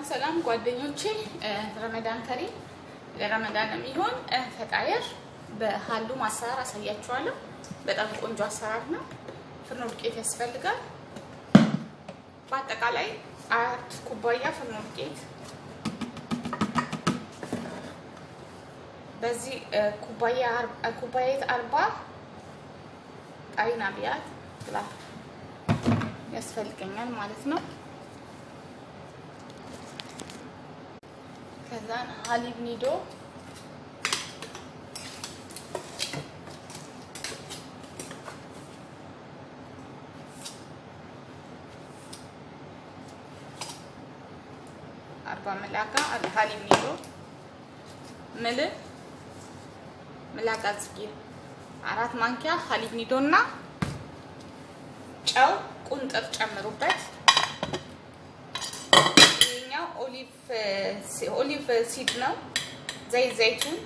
ሰላም ጓደኞቼ ረመዳን ከሪም ለረመዳን የሚሆን ፈጣየር በሃሉም አሰራር አሳያችኋለሁ። በጣም ቆንጆ አሰራር ነው። ፍርኖ ዱቄት ያስፈልጋል። በአጠቃላይ 4 ኩባያ ፍርኖ ዱቄት በዚህ ኩባያት 40 ጣይና ቢያት ያስፈልገኛል ማለት ነው። ከዛ ሀሊብ ኒዶ አርባ መላጋ ሀሊብ ኒዶ መላጋ ዝጊ 4 ማንኪያ ሀሊብ ኒዶ እና ጨው ቁንጥር ጨምሩበት። ይሄኛው ኦሊቭ ሲድ ነው። ዘይቱን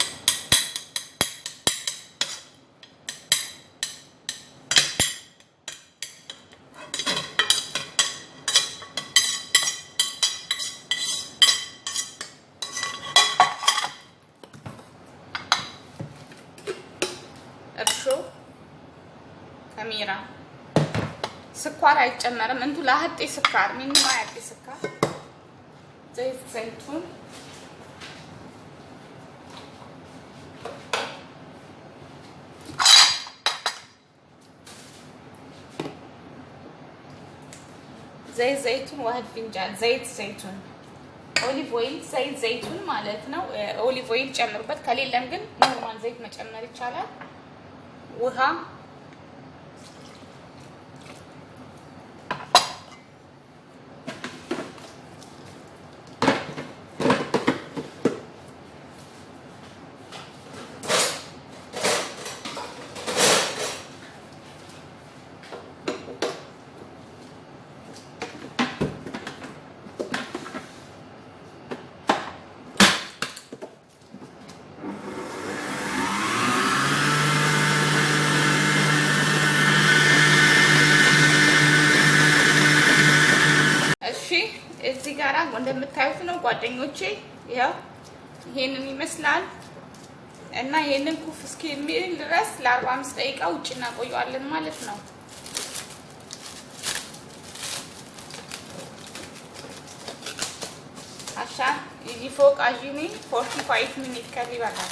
እርሾ ከሚራ ስኳር አይጨመርም። እንቱ ለሀጤ ስኳር ምንም አያጤ ስኳር ዘይቱን ዘይቱን ዋህድ ፍንጃል ዘይቱን ኦሊቭ ኦይል ዘይቱን ማለት ነው። ኦሊቭ ኦይል ጨምሩበት። ከሌለም ግን ኖርማል ዘይት መጨመር ይቻላል። ውሃ እዚህ ጋራ እንደምታዩት ነው ጓደኞቼ። ያው ይሄንን ይመስላል እና ይሄንን ኩፍ እስኪል ድረስ ለ45 ደቂቃ ውጭ እናቆየዋለን ማለት ነው። አሻን ይፎቅ አጂኒ 45 ሚኒት ከሪባታል።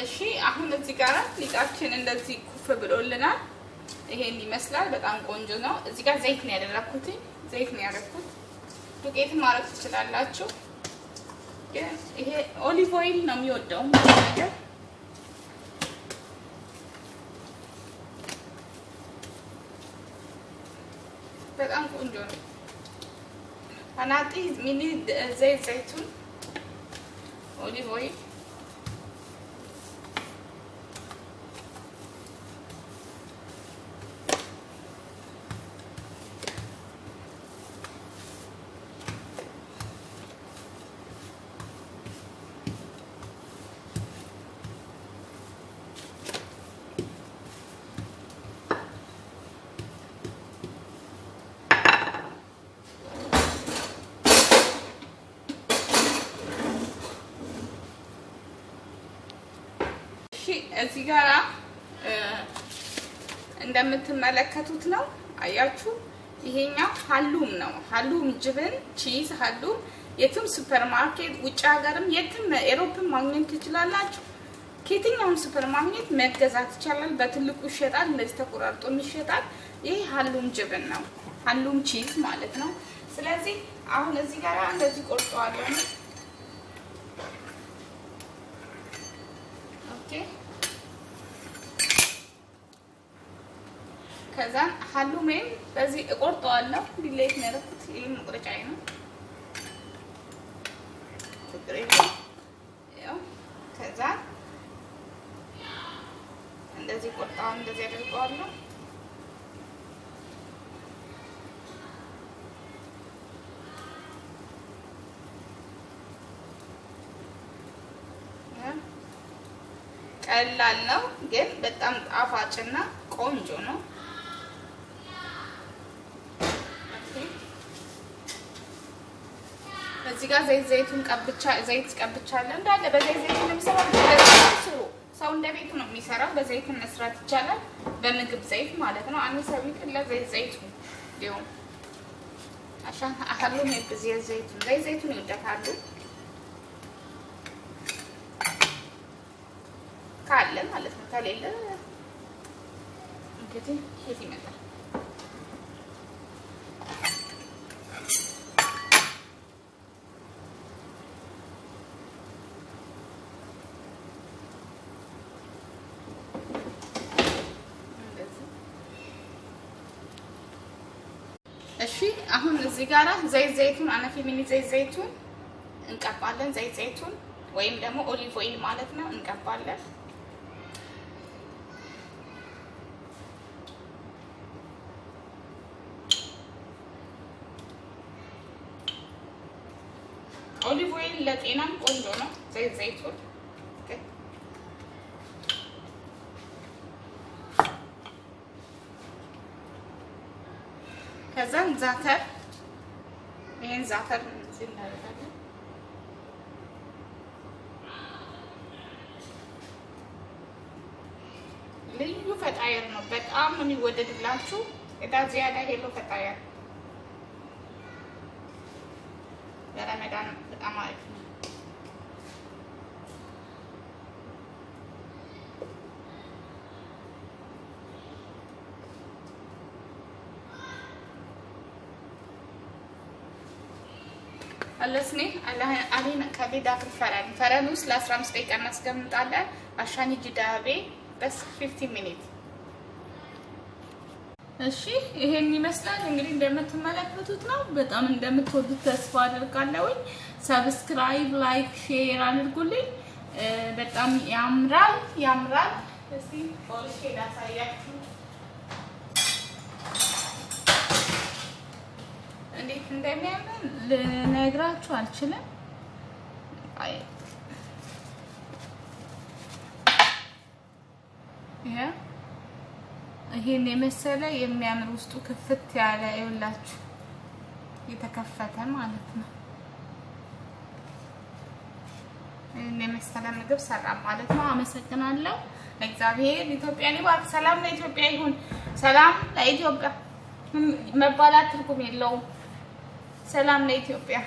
እሺ አሁን እዚህ ጋር ሊጣችን እንደዚህ ኩፍ ብሎልናል። ይሄን ይመስላል። በጣም ቆንጆ ነው። እዚህ ጋር ዘይት ነው ያደረኩት። ዱቄት ማድረግ ትችላላችሁ። ይሄ ኦሊቭ ኦይል ነው የሚወደው ነገር። በጣም ቆንጆ ነው። አናጢ ሚኒ ዘይቱን ኦሊቭ ኦይል እዚህ ጋራ እንደምትመለከቱት ነው። አያችሁ ይሄኛው ሀሉም ነው። ሀሉም ጅብን ቺዝ ሀሉም የትም ሱፐርማርኬት ውጭ ሀገርም የትም ኤሮፕን ማግኘት ትችላላችሁ። ከየትኛውም ሱፐርማርኬት መገዛት ይቻላል። በትልቁ ይሸጣል። እንደዚህ ተቆራርጦ ይሸጣል። ይሄ ሀሉም ጅብን ነው። ሀሉም ቺዝ ማለት ነው። ስለዚህ አሁን እዚህ ጋራ እንደዚህ ቆርጠዋለሁ። ኦኬ ከዛ ሀሉሜን በዚህ እቆርጠዋለሁ። ቢሌት ነው ያደረኩት። ይሄ መቁረጫዬ ነው። ከዛ እንደዚህ ቆርጠዋለሁ። እንደዚህ አድርገዋለሁ። ቀላል ነው ግን በጣም ጣፋጭና ቆንጆ ነው። እዚህ ጋር ዘይቱን ቀብቻለሁ እንዳለ በዘይት ለምሳሌ ለምሳሌ ሰው እንደ ቤቱ ነው የሚሰራው። በዘይት መስራት ይቻላል በምግብ ዘይት ማለት ነው። አንድ ሰው ይጥላ ዘይቱ ዲዮን عشان اخلوهم يبزي الزيتون زي زيتون يودካሉ ካለ ማለት ነው። ከሌለ እንግዲህ ሄት ይመጣል። እሺ አሁን እዚህ ጋር ዘይቱን አነፊ ሚኒ ዘይቱን እንቀባለን። ዘይቱን ወይም ደግሞ ኦሊቭ ኦይል ማለት ነው እንቀባለን። ኦሊቭ ኦይል ለጤናም ቆንጆ ነው። ዘይቱን ከዛ ዛተር ይሄን ዛተር እናደርጋለን። ልዩ ፈጣየር ነው። በጣም ነው የሚወደድላችሁ። እዳዚያ ላይ ሄሎ ፈጣየር ለረመዳን በጣም አሪፍ ነው። አለስኔ አለኝ ከቤዳ ፈረን ውስጥ ለ15 ደቂቃ እናስቀምጣለን። አሻኒ ጅዳቤ በስ 15 ሚኒት። እሺ ይሄን ይመስላል እንግዲህ እንደምትመለከቱት ነው። በጣም እንደምትወዱት ተስፋ አደርጋለሁ። ሰብስክራይብ፣ ላይክ፣ ሼር አድርጉልኝ። በጣም ያምራል። እስቲ ፖሊስ ላሳያችሁ እንዴት እንደሚያምር ልነግራችሁ አልችልም። ይሄን የመሰለ የሚያምር ውስጡ ክፍት ያለ ይኸውላችሁ የተከፈተ ማለት ነው። ይሄን የመሰለ ምግብ ሰራ ማለት ነው። አመሰግናለሁ። እግዚአብሔር ኢትዮጵያን ይባርክ። ሰላም ለኢትዮጵያ ይሁን። ሰላም ለኢትዮጵያ መባላት ትርጉም የለውም። ሰላም ለኢትዮጵያ